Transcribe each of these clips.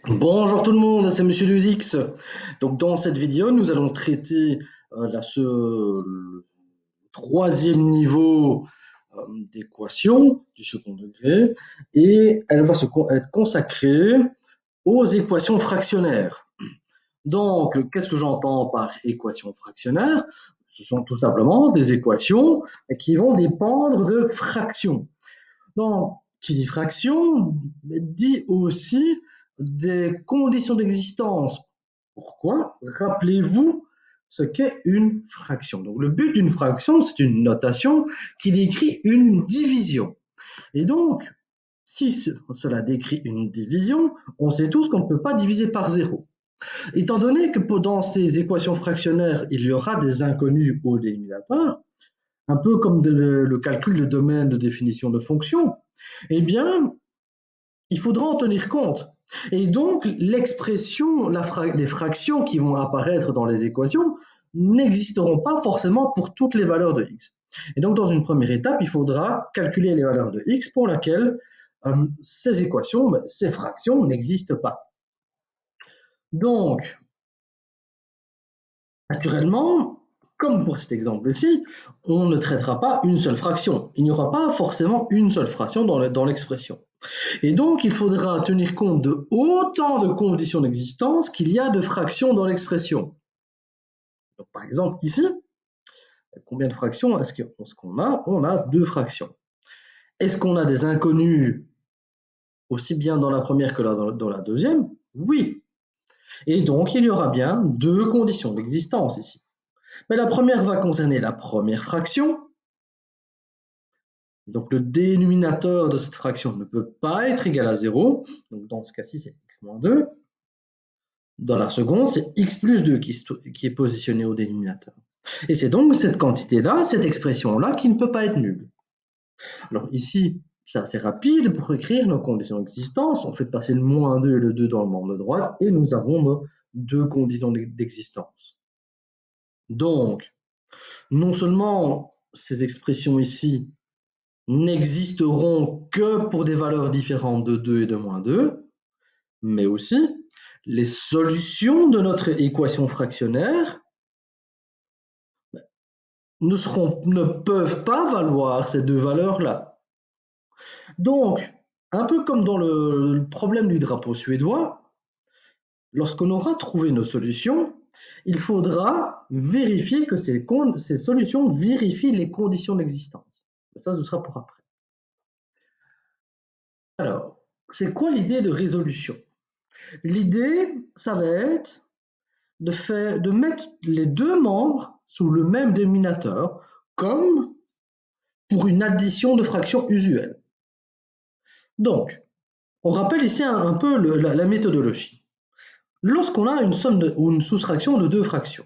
Bonjour tout le monde, c'est Monsieur 2X. Donc dans cette vidéo, nous allons traiter le troisième niveau d'équation du second degré et elle va être consacrée aux équations fractionnaires. Donc, qu'est-ce que j'entends par équations fractionnaires? Ce sont tout simplement des équations qui vont dépendre de fractions. Donc, qui dit fraction dit aussi des conditions d'existence. Pourquoi? Rappelez-vous ce qu'est une fraction. Donc, le but d'une fraction, c'est une notation qui décrit une division. Et donc, si cela décrit une division, on sait tous qu'on ne peut pas diviser par zéro. Étant donné que dans ces équations fractionnaires, il y aura des inconnus au dénominateur, un peu comme le calcul de domaine de définition de fonction, eh bien, il faudra en tenir compte. Et donc, l'expression, les fractions qui vont apparaître dans les équations n'existeront pas forcément pour toutes les valeurs de x. Et donc, dans une première étape, il faudra calculer les valeurs de x pour lesquelles ces équations, ces fractions n'existent pas. Donc, naturellement, comme pour cet exemple-ci, on ne traitera pas une seule fraction. Il n'y aura pas forcément une seule fraction dans l'expression. Et donc, il faudra tenir compte de autant de conditions d'existence qu'il y a de fractions dans l'expression. Par exemple, ici, combien de fractions est-ce qu'on a? On a 2 fractions. Est-ce qu'on a des inconnus aussi bien dans la première que dans la deuxième? Oui. Et donc, il y aura bien 2 conditions d'existence ici. Mais la première va concerner la première fraction. Donc, le dénominateur de cette fraction ne peut pas être égal à 0. Donc, dans ce cas-ci, c'est x moins 2. Dans la seconde, c'est x plus 2 qui est positionné au dénominateur. Et c'est donc cette quantité-là, cette expression-là, qui ne peut pas être nulle. Alors ici, c'est assez rapide pour écrire nos conditions d'existence. On fait passer le moins 2 et le 2 dans le membre de droite, et nous avons nos 2 conditions d'existence. Donc, non seulement ces expressions ici n'existeront que pour des valeurs différentes de 2 et de moins 2, mais aussi les solutions de notre équation fractionnaire ne peuvent pas valoir ces 2 valeurs-là. Donc, un peu comme dans le problème du drapeau suédois, lorsqu'on aura trouvé nos solutions, il faudra vérifier que ces solutions vérifient les conditions d'existence. Ça, ce sera pour après. Alors, c'est quoi l'idée de résolution? L'idée, ça va être de mettre les 2 membres sous le même dénominateur, comme pour une addition de fractions usuelles. Donc, on rappelle ici un peu la méthodologie. Lorsqu'on a une somme ou une soustraction de 2 fractions,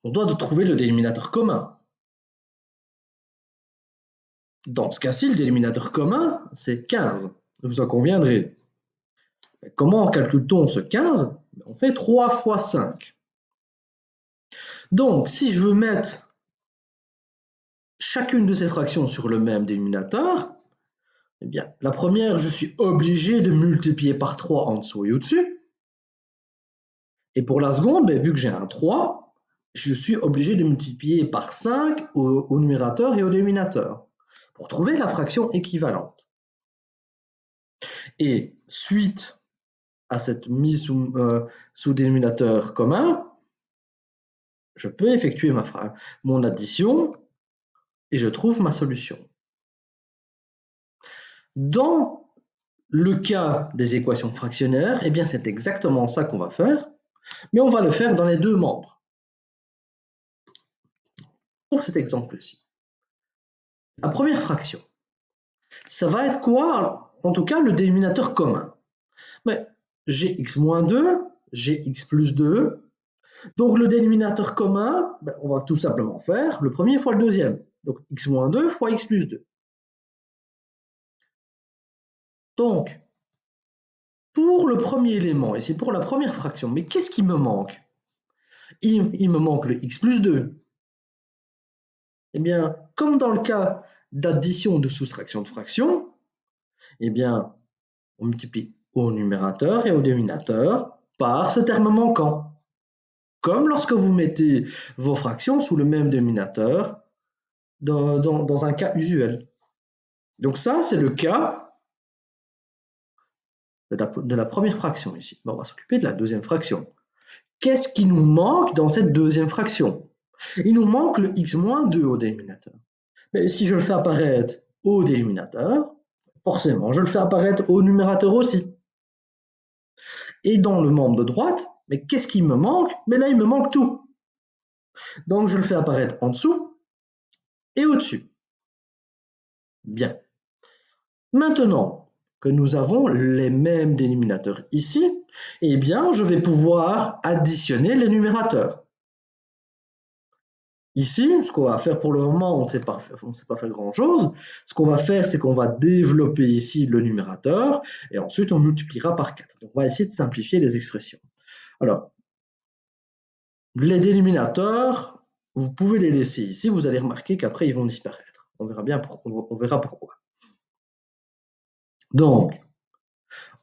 on doit trouver le dénominateur commun. Dans ce cas-ci, le dénominateur commun, c'est 15. Vous en conviendrez. Comment calcule-t-on ce 15? On fait 3 fois 5. Donc, si je veux mettre chacune de ces fractions sur le même dénominateur, eh bien, la première, je suis obligé de multiplier par 3 en dessous et au-dessus. Et pour la seconde, vu que j'ai un 3, je suis obligé de multiplier par 5 au numérateur et au dénominateur pour trouver la fraction équivalente. Et suite à cette mise sous dénominateur commun, je peux effectuer mon addition et je trouve ma solution. Dans le cas des équations fractionnaires, eh bien c'est exactement ça qu'on va faire, mais on va le faire dans les 2 membres. Pour cet exemple-ci, la première fraction, ça va être quoi? En tout cas, le dénominateur commun. Mais j'ai x moins 2, j'ai x plus 2. Donc le dénominateur commun, on va tout simplement faire le premier fois le deuxième. Donc x moins 2 fois x plus 2. Donc, pour le premier élément, et c'est pour la première fraction, mais qu'est-ce qui me manque? Il me manque le x plus 2. Eh bien, comme dans le cas d'addition ou de soustraction de fractions, eh bien, on multiplie au numérateur et au dénominateur par ce terme manquant. Comme lorsque vous mettez vos fractions sous le même dénominateur dans un cas usuel. Donc ça, c'est le cas de la première fraction ici. Bon, on va s'occuper de la deuxième fraction. Qu'est-ce qui nous manque dans cette deuxième fraction? Il nous manque le x-2 au dénominateur. Mais si je le fais apparaître au dénominateur, forcément, je le fais apparaître au numérateur aussi. Et dans le membre de droite, mais qu'est-ce qui me manque? Mais là, il me manque tout. Donc, je le fais apparaître en dessous et au-dessus. Bien. Maintenant que nous avons les mêmes dénominateurs ici, eh bien, je vais pouvoir additionner les numérateurs. Ici, ce qu'on va faire pour le moment, on ne sait pas faire grand-chose. Ce qu'on va faire, c'est qu'on va développer ici le numérateur et ensuite on multipliera par 4. Donc, on va essayer de simplifier les expressions. Alors, les dénominateurs, vous pouvez les laisser ici. Vous allez remarquer qu'après, ils vont disparaître. On verra pourquoi. Donc,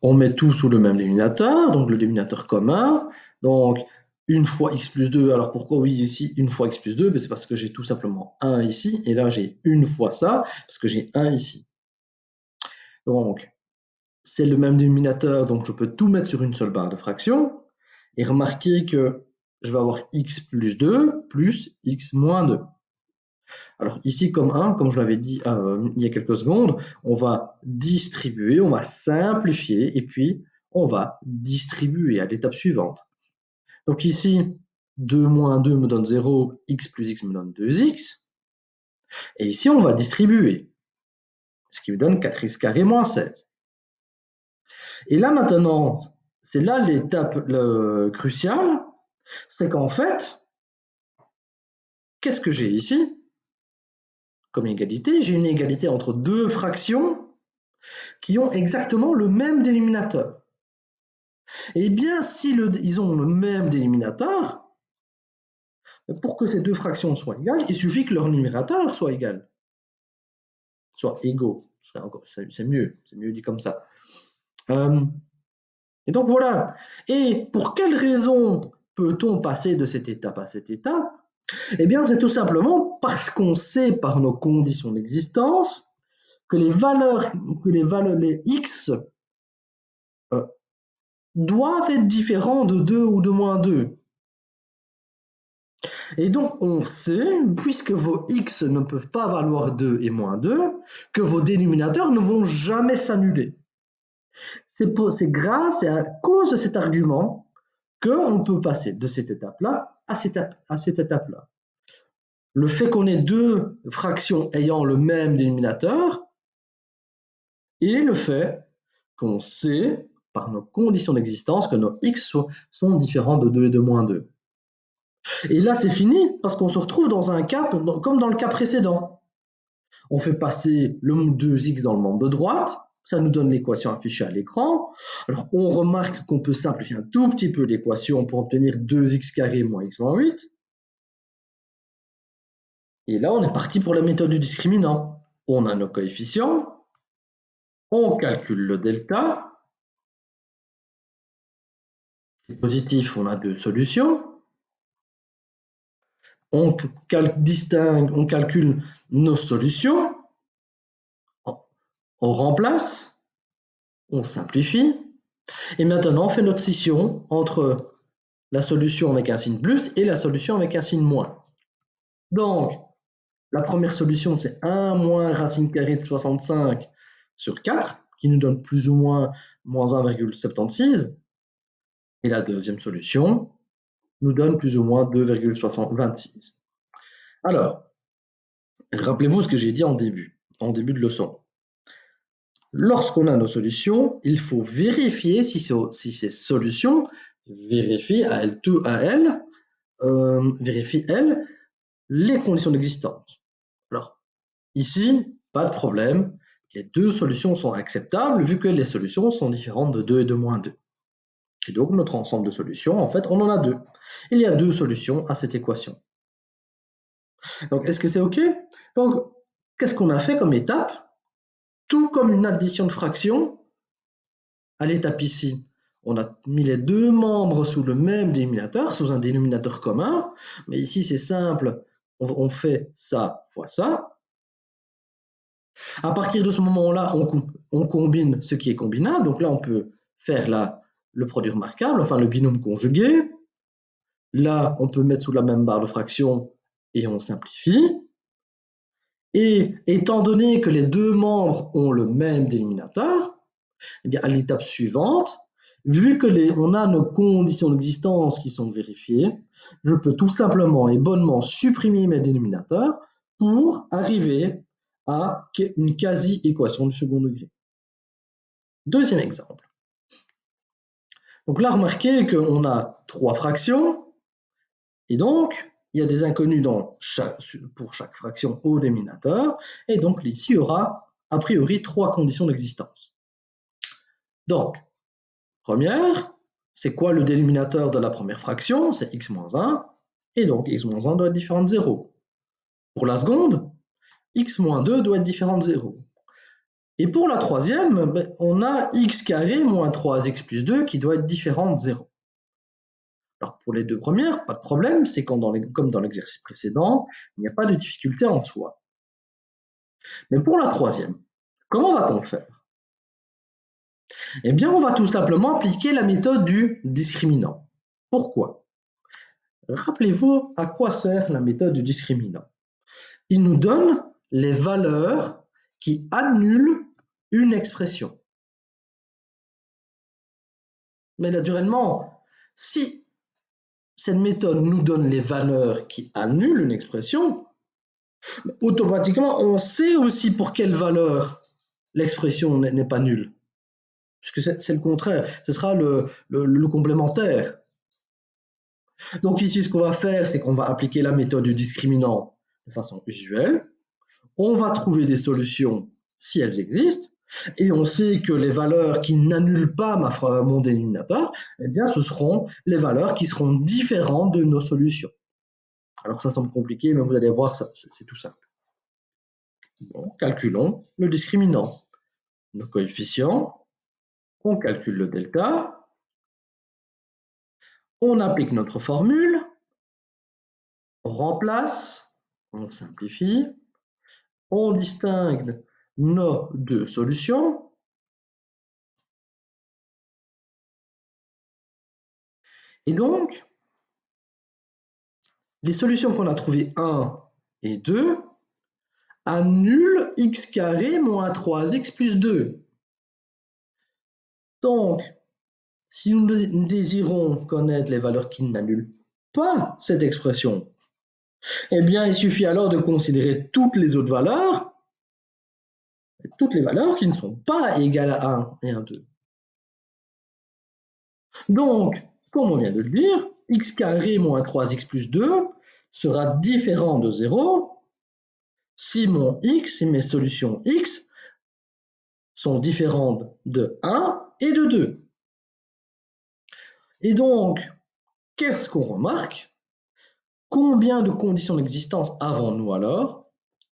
on met tout sous le même dénominateur, donc le dénominateur commun. Donc, une fois x plus 2, alors pourquoi oui ici une fois x plus 2? C'est parce que j'ai tout simplement 1 ici, et là j'ai une fois ça, parce que j'ai 1 ici. Donc, c'est le même dénominateur, donc je peux tout mettre sur une seule barre de fraction, et remarquez que je vais avoir x plus 2 plus x moins 2. Alors ici, comme je l'avais dit il y a quelques secondes, on va distribuer, on va simplifier, et puis on va distribuer à l'étape suivante. Donc ici, 2 moins 2 me donne 0, x plus x me donne 2x. Et ici, on va distribuer, ce qui me donne 4x carré moins 16. Et là maintenant, c'est là l'étape cruciale, c'est qu'en fait, qu'est-ce que j'ai ici comme égalité? J'ai une égalité entre deux fractions qui ont exactement le même dénominateur. Eh bien, si ils ont le même dénominateur, pour que ces deux fractions soient égales, il suffit que leur numérateur soit égal, soit égaux. C'est mieux dit comme ça. Et donc voilà. Et pour quelle raison peut-on passer de cette étape à cette étape? Eh bien, c'est tout simplement parce qu'on sait par nos conditions d'existence que les x doivent être différents de 2 ou de moins 2. Et donc, on sait, puisque vos x ne peuvent pas valoir 2 et moins 2, que vos dénominateurs ne vont jamais s'annuler. C'est grâce et à cause de cet argument qu'on peut passer de cette étape-là à cette étape-là. Le fait qu'on ait deux fractions ayant le même dénominateur et le fait qu'on sait, par nos conditions d'existence, que nos x sont différents de 2 et de moins 2. Et là, c'est fini, parce qu'on se retrouve dans un cas comme dans le cas précédent. On fait passer le 2x dans le membre de droite, ça nous donne l'équation affichée à l'écran. Alors, on remarque qu'on peut simplifier un tout petit peu l'équation pour obtenir 2x carré moins x moins 8. Et là, on est parti pour la méthode du discriminant. On a nos coefficients, on calcule le delta. C'est positif, on a deux solutions. On calcule nos solutions. On remplace, on simplifie. Et maintenant, on fait notre scission entre la solution avec un signe plus et la solution avec un signe moins. Donc, la première solution, c'est 1 moins racine carrée de 65 sur 4, qui nous donne plus ou moins 1,76. Et la deuxième solution nous donne plus ou moins 2,26. Alors, rappelez-vous ce que j'ai dit en début de leçon. Lorsqu'on a nos solutions, il faut vérifier si ces solutions vérifient les conditions d'existence. Alors, ici, pas de problème, les deux solutions sont acceptables vu que les solutions sont différentes de 2 et de moins 2. Et donc, notre ensemble de solutions, en fait, on en a deux. Il y a deux solutions à cette équation. Donc, est-ce que c'est OK? Donc, qu'est-ce qu'on a fait comme étape? Tout comme une addition de fractions, à l'étape ici, on a mis les deux membres sous le même dénominateur, sous un dénominateur commun, mais ici c'est simple, on fait ça fois ça. À partir de ce moment-là, on combine ce qui est combinable, donc là on peut faire le produit remarquable, enfin le binôme conjugué. Là, on peut mettre sous la même barre de fraction et on simplifie. Et étant donné que les deux membres ont le même dénominateur, eh bien, à l'étape suivante, vu que on a nos conditions d'existence qui sont vérifiées, je peux tout simplement et bonnement supprimer mes dénominateurs pour arriver à une quasi-équation du second degré. Deuxième exemple. Donc là, remarquez qu'on a trois fractions, et donc, il y a des inconnus pour chaque fraction au dénominateur, et donc ici, il y aura a priori trois conditions d'existence. Donc, première, c'est quoi le dénominateur de la première fraction? C'est x-1, et donc x-1 doit être différent de 0. Pour la seconde, x-2 doit être différent de 0. Et pour la troisième, on a x carré moins 3x plus 2 qui doit être différent de 0. Alors pour les deux premières, pas de problème, c'est comme dans l'exercice précédent, il n'y a pas de difficulté en soi. Mais pour la troisième, comment va-t-on faire? Eh bien, on va tout simplement appliquer la méthode du discriminant. Pourquoi? Rappelez-vous à quoi sert la méthode du discriminant. Il nous donne les valeurs qui annulent une expression. Mais naturellement, si cette méthode nous donne les valeurs qui annulent une expression, automatiquement, on sait aussi pour quelle valeur l'expression n'est pas nulle. Puisque c'est le contraire, ce sera le complémentaire. Donc ici, ce qu'on va faire, c'est qu'on va appliquer la méthode du discriminant de façon usuelle. On va trouver des solutions si elles existent, et on sait que les valeurs qui n'annulent pas mon dénominateur, eh bien, ce seront les valeurs qui seront différentes de nos solutions. Alors ça semble compliqué, mais vous allez voir, c'est tout simple. Bon, calculons le discriminant. Nos coefficients, on calcule le delta, on applique notre formule, on remplace, on simplifie, on distingue nos deux solutions. Et donc, les solutions qu'on a trouvées 1 et 2 annulent x carré moins 3x plus 2. Donc, si nous désirons connaître les valeurs qui n'annulent pas cette expression, eh bien, il suffit alors de considérer toutes les autres valeurs, toutes les valeurs qui ne sont pas égales à 1 et à 2. Donc, comme on vient de le dire, x carré moins 3x plus 2 sera différent de 0 si mon x et mes solutions x sont différentes de 1 et de 2. Et donc, qu'est-ce qu'on remarque? Combien de conditions d'existence avons-nous alors?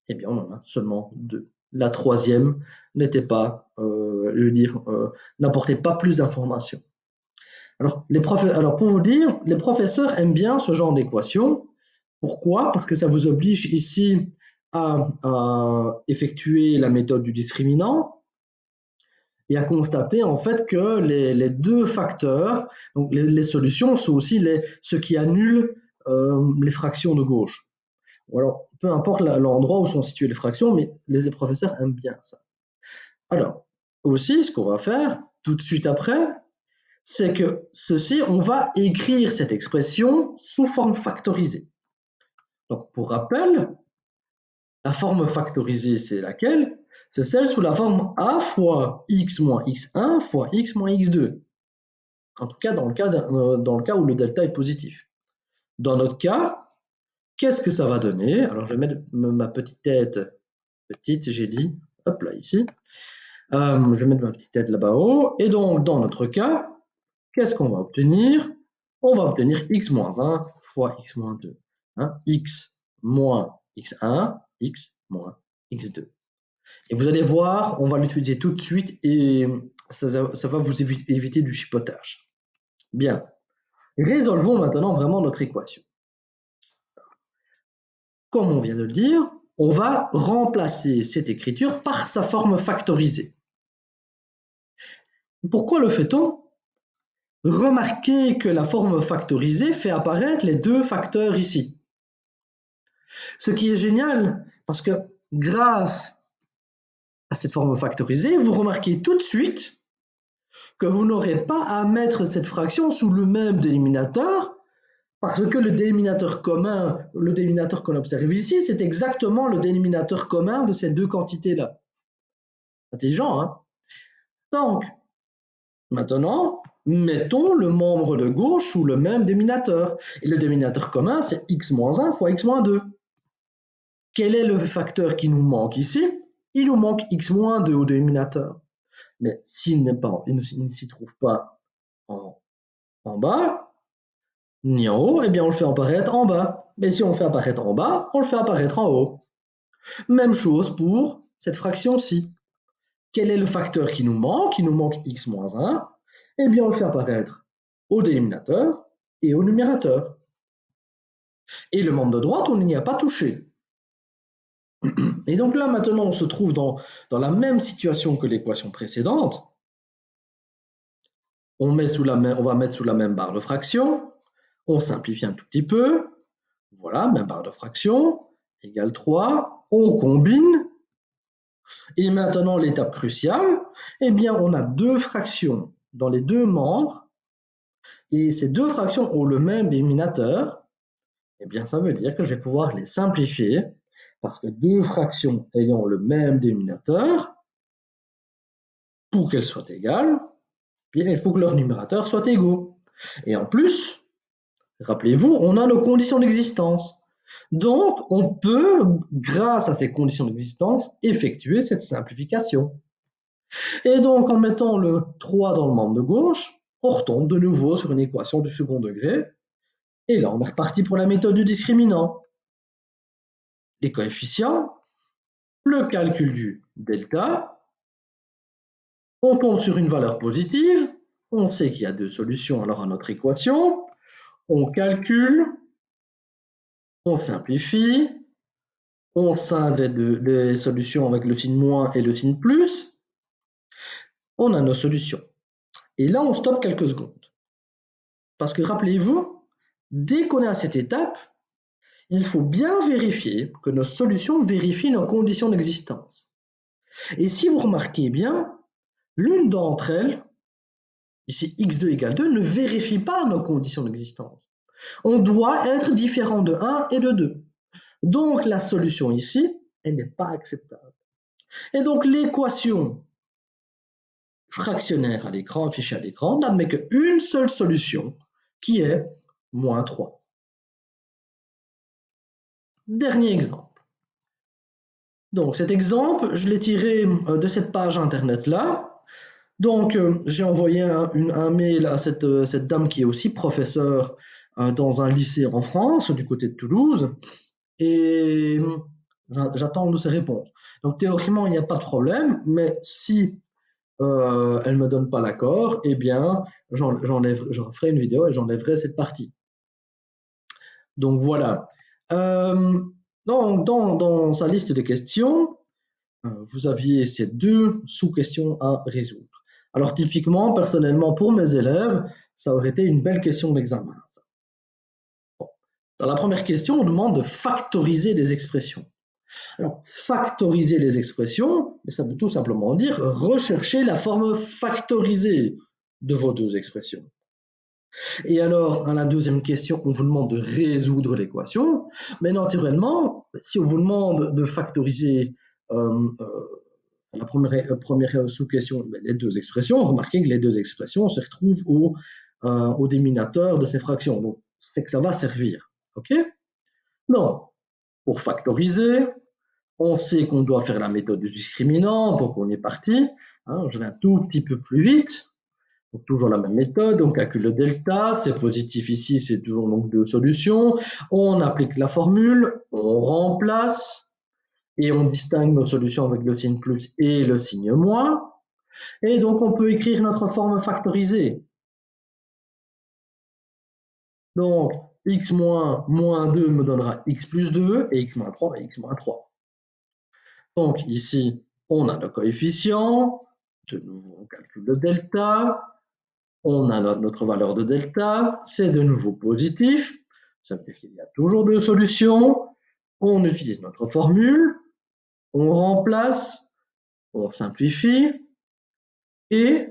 Eh bien, on en a seulement 2. La troisième n'était pas, n'apportait pas plus d'informations. Alors, pour vous dire, les professeurs aiment bien ce genre d'équation. Pourquoi? Parce que ça vous oblige ici à effectuer la méthode du discriminant et à constater en fait que les deux facteurs, donc les solutions, sont aussi ce qui annule les fractions de gauche. Ou alors, peu importe l'endroit où sont situées les fractions, mais les professeurs aiment bien ça. Alors, aussi, ce qu'on va faire tout de suite après, c'est que on va écrire cette expression sous forme factorisée. Donc, pour rappel, la forme factorisée, c'est laquelle? C'est celle sous la forme a fois x moins x1 fois x moins x2. En tout cas, dans le cas où le delta est positif. Dans notre cas, qu'est-ce que ça va donner? Alors, je vais mettre ma petite tête, j'ai dit, hop là, ici. Je vais mettre ma petite tête là-bas haut. Et donc, dans notre cas, qu'est-ce qu'on va obtenir? On va obtenir x moins 1 fois x moins 2. Hein? X moins x1, x moins x2. Et vous allez voir, on va l'utiliser tout de suite et ça va vous éviter du chipotage. Bien. Résolvons maintenant vraiment notre équation. Comme on vient de le dire, on va remplacer cette écriture par sa forme factorisée. Pourquoi le fait-on? Remarquez que la forme factorisée fait apparaître les deux facteurs ici. Ce qui est génial, parce que grâce à cette forme factorisée, vous remarquez tout de suite que vous n'aurez pas à mettre cette fraction sous le même dénominateur, parce que le dénominateur commun, le dénominateur qu'on observe ici, c'est exactement le dénominateur commun de ces deux quantités-là. Intelligent, hein? Donc, maintenant, mettons le membre de gauche sous le même dénominateur. Et le dénominateur commun, c'est x-1 fois x-2. Quel est le facteur qui nous manque ici? Il nous manque x-2 au dénominateur. Mais s'il ne s'y trouve pas en bas, ni en haut, eh bien on le fait apparaître en bas. Mais si on le fait apparaître en bas, on le fait apparaître en haut. Même chose pour cette fraction-ci. Quel est le facteur qui nous manque? Il nous manque x-1. Eh bien on le fait apparaître au dénominateur et au numérateur. Et le membre de droite, on n'y a pas touché. Et donc là, maintenant, on se trouve dans la même situation que l'équation précédente. On va mettre sous la même barre de fraction. On simplifie un tout petit peu. Voilà, même barre de fraction, égale 3. On combine. Et maintenant, l'étape cruciale, eh bien, on a deux fractions dans les deux membres. Et ces deux fractions ont le même dénominateur. Eh bien, ça veut dire que je vais pouvoir les simplifier. Parce que deux fractions ayant le même dénominateur, pour qu'elles soient égales, bien, il faut que leurs numérateurs soient égaux. Et en plus, rappelez-vous, on a nos conditions d'existence. Donc, on peut, grâce à ces conditions d'existence, effectuer cette simplification. Et donc, en mettant le 3 dans le membre de gauche, on retombe de nouveau sur une équation du second degré. Et là, on est reparti pour la méthode du discriminant. Les coefficients, le calcul du delta, on tombe sur une valeur positive, on sait qu'il y a deux solutions alors à notre équation, on calcule, on simplifie, on scinde les solutions avec le signe moins et le signe plus, on a nos solutions. Et là, on stoppe quelques secondes. Parce que rappelez-vous, dès qu'on est à cette étape, il faut bien vérifier que nos solutions vérifient nos conditions d'existence. Et si vous remarquez bien, l'une d'entre elles, ici x2 égale 2, ne vérifie pas nos conditions d'existence. On doit être différent de 1 et de 2. Donc la solution ici, elle n'est pas acceptable. Et donc l'équation fractionnaire à l'écran, affichée à l'écran, n'admet qu'une seule solution, qui est moins 3. Dernier exemple. Donc cet exemple, je l'ai tiré de cette page internet-là. Donc j'ai envoyé un mail à cette dame qui est aussi professeure dans un lycée en France, du côté de Toulouse, et j'attends de ses réponses. Donc théoriquement, il n'y a pas de problème, mais si elle ne me donne pas l'accord, eh bien, je ferai une vidéo et j'enlèverai cette partie. Donc voilà. Dans sa liste de questions, vous aviez ces deux sous-questions à résoudre. Alors typiquement, personnellement, pour mes élèves, ça aurait été une belle question d'examen. Bon. Dans la première question, on demande de factoriser des expressions. Alors, factoriser les expressions, ça veut tout simplement dire rechercher la forme factorisée de vos deux expressions. Et alors, à la deuxième question, on vous demande de résoudre l'équation, mais naturellement, si on vous demande de factoriser la première sous-question, les deux expressions, remarquez que les deux expressions se retrouvent au dénominateur de ces fractions, donc c'est que ça va servir, ok? Non, pour factoriser, on sait qu'on doit faire la méthode du discriminant, donc on est parti. Hein, je vais un tout petit peu plus vite. Donc toujours la même méthode, on calcule le delta, c'est positif ici, c'est toujours donc deux solutions. On applique la formule, on remplace et on distingue nos solutions avec le signe plus et le signe moins. Et donc, on peut écrire notre forme factorisée. Donc, x moins 2 me donnera x plus 2 et x moins 3 et x moins 3. Donc, ici, on a nos coefficients. De nouveau, on calcule le delta. On a notre valeur de delta. C'est de nouveau positif. Ça veut dire qu'il y a toujours deux solutions. On utilise notre formule. On remplace. On simplifie. Et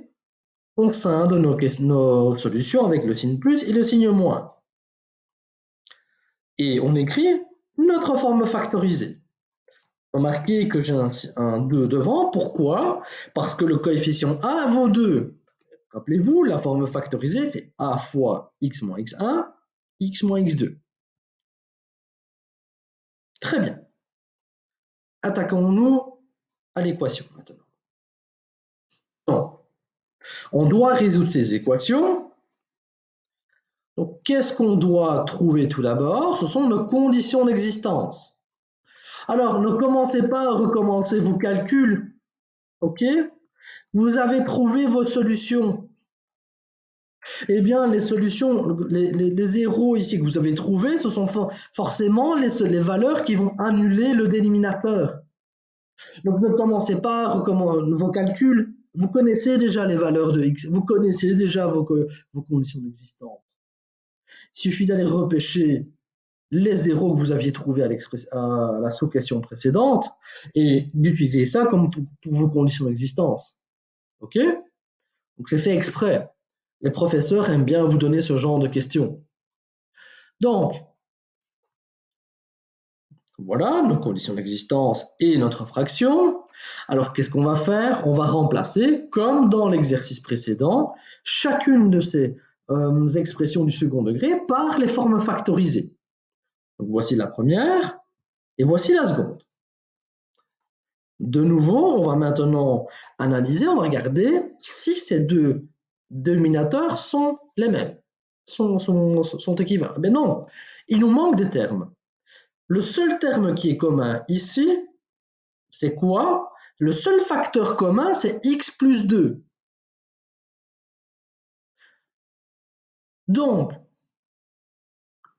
on scinde nos solutions avec le signe plus et le signe moins. Et on écrit notre forme factorisée. Remarquez que j'ai un 2 devant. Pourquoi? Parce que le coefficient a vaut 2. Rappelez-vous, la forme factorisée, c'est a fois x moins x1, x moins x2. Très bien. Attaquons-nous à l'équation maintenant. Donc, on doit résoudre ces équations. Donc, qu'est-ce qu'on doit trouver tout d'abord? Ce sont nos conditions d'existence. Alors, ne commencez pas à recommencer vos calculs. OK? Vous avez trouvé votre solution. Eh bien, les solutions, les zéros ici que vous avez trouvés, ce sont forcément les valeurs qui vont annuler le dénominateur. Donc, ne commencez pas à recommencer vos calculs. Vous connaissez déjà les valeurs de x, vous connaissez déjà vos conditions d'existence. Il suffit d'aller repêcher les zéros que vous aviez trouvés à la sous-question précédente et d'utiliser ça comme pour vos conditions d'existence. OK? Donc, c'est fait exprès. Les professeurs aiment bien vous donner ce genre de questions. Donc, voilà nos conditions d'existence et notre fraction. Alors, qu'est-ce qu'on va faire? On va remplacer, comme dans l'exercice précédent, chacune de ces expressions du second degré par les formes factorisées. Donc, voici la première et voici la seconde. De nouveau, on va maintenant analyser, on va regarder si ces deux dénominateurs sont les mêmes, sont équivalents. Mais non, il nous manque des termes. Le seul terme qui est commun ici, c'est quoi? Le seul facteur commun, c'est x plus 2. Donc,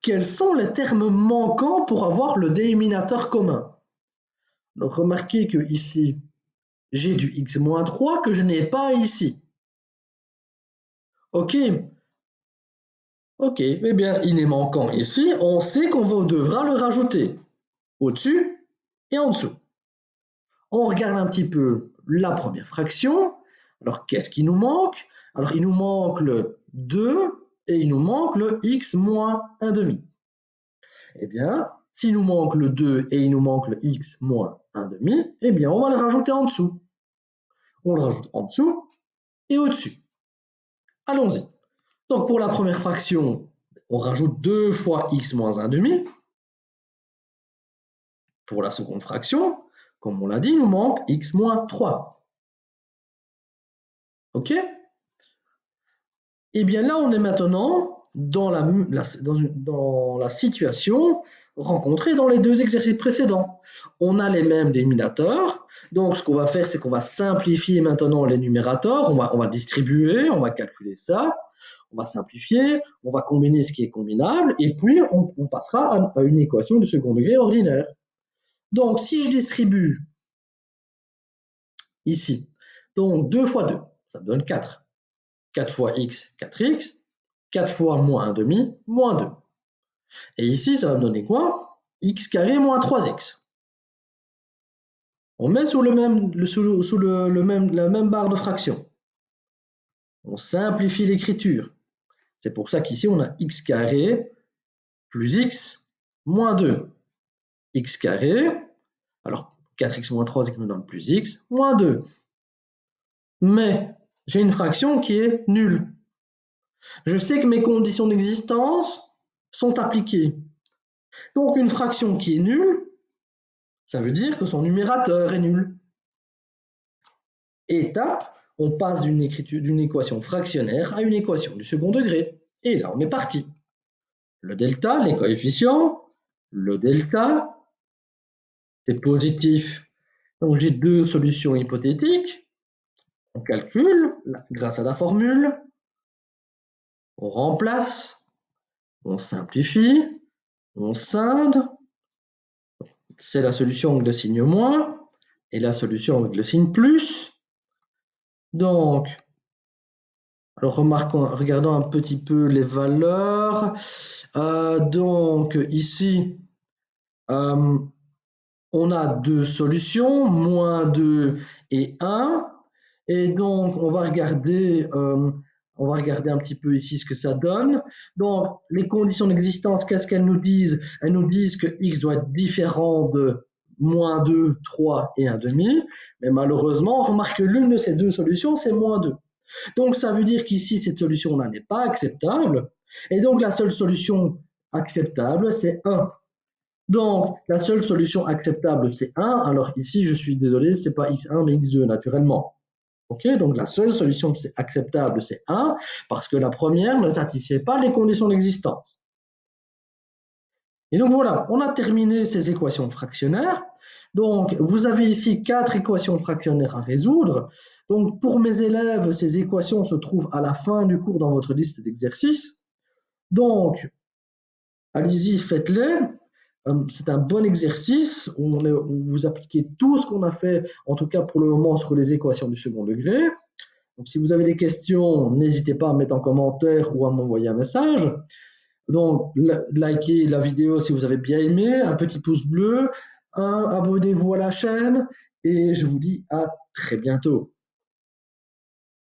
quels sont les termes manquants pour avoir le dénominateur commun? Donc, remarquez que ici, j'ai du x moins 3 que je n'ai pas ici. OK. OK, eh bien, il est manquant ici. On sait qu'on devra le rajouter au-dessus et en dessous. On regarde un petit peu la première fraction. Alors, qu'est-ce qui nous manque? Alors, il nous manque le 2 et il nous manque le x moins 1 demi. Eh bien, s'il nous manque le 2 et il nous manque le x moins 1 demi, eh bien, on va le rajouter en dessous. On le rajoute en dessous et au-dessus. Allons-y. Donc, pour la première fraction, on rajoute 2 fois x moins 1 demi. Pour la seconde fraction, comme on l'a dit, il nous manque x moins 3. OK? Et bien là, on est maintenant dans la situation rencontrée dans les deux exercices précédents. On a les mêmes dénominateurs. Donc, ce qu'on va faire, c'est qu'on va simplifier maintenant les numérateurs. On va distribuer, on va calculer ça. On va simplifier, on va combiner ce qui est combinable. Et puis, on passera à une équation de second degré ordinaire. Donc, si je distribue ici, donc 2 fois 2, ça me donne 4. 4 fois x, 4x. 4 fois moins 1 demi, moins 2. Et ici, ça va me donner quoi? X carré moins 3x. On met sous la même barre de fraction. On simplifie l'écriture. C'est pour ça qu'ici, on a x carré plus x moins 2. X carré, alors 4x moins 3 me donne plus x moins 2. Mais j'ai une fraction qui est nulle. Je sais que mes conditions d'existence sont appliquées. Donc une fraction qui est nulle, ça veut dire que son numérateur est nul. Étape, on passe d'une équation fractionnaire à une équation du second degré. Et là, on est parti. Le delta, les coefficients, le delta, c'est positif. Donc j'ai deux solutions hypothétiques. On calcule grâce à la formule, on remplace, on simplifie, on scinde. C'est la solution avec le signe moins et la solution avec le signe plus. Donc, alors regardons un petit peu les valeurs. Donc ici, on a deux solutions, moins 2 et 1. Et donc, on va regarder un petit peu ici ce que ça donne. Donc, les conditions d'existence, qu'est-ce qu'elles nous disent? Elles nous disent que x doit être différent de moins 2, 3 et 1 demi. Mais malheureusement, on remarque que l'une de ces deux solutions, c'est moins 2. Donc, ça veut dire qu'ici, cette solution-là n'est pas acceptable. Et donc, la seule solution acceptable, c'est 1. Donc, la seule solution acceptable, c'est 1. Alors ici, je suis désolé, ce n'est pas x1, mais x2, naturellement. Ok, donc la seule solution acceptable, c'est 1, parce que la première ne satisfait pas les conditions d'existence. Et donc voilà, on a terminé ces équations fractionnaires. Donc, vous avez ici 4 équations fractionnaires à résoudre. Donc, pour mes élèves, ces équations se trouvent à la fin du cours dans votre liste d'exercices. Donc, allez-y, faites-les. C'est un bon exercice où vous appliquez tout ce qu'on a fait, en tout cas pour le moment, sur les équations du second degré. Donc, si vous avez des questions, n'hésitez pas à mettre en commentaire ou à m'envoyer un message. Donc, likez la vidéo si vous avez bien aimé, un petit pouce bleu, abonnez-vous à la chaîne et je vous dis à très bientôt.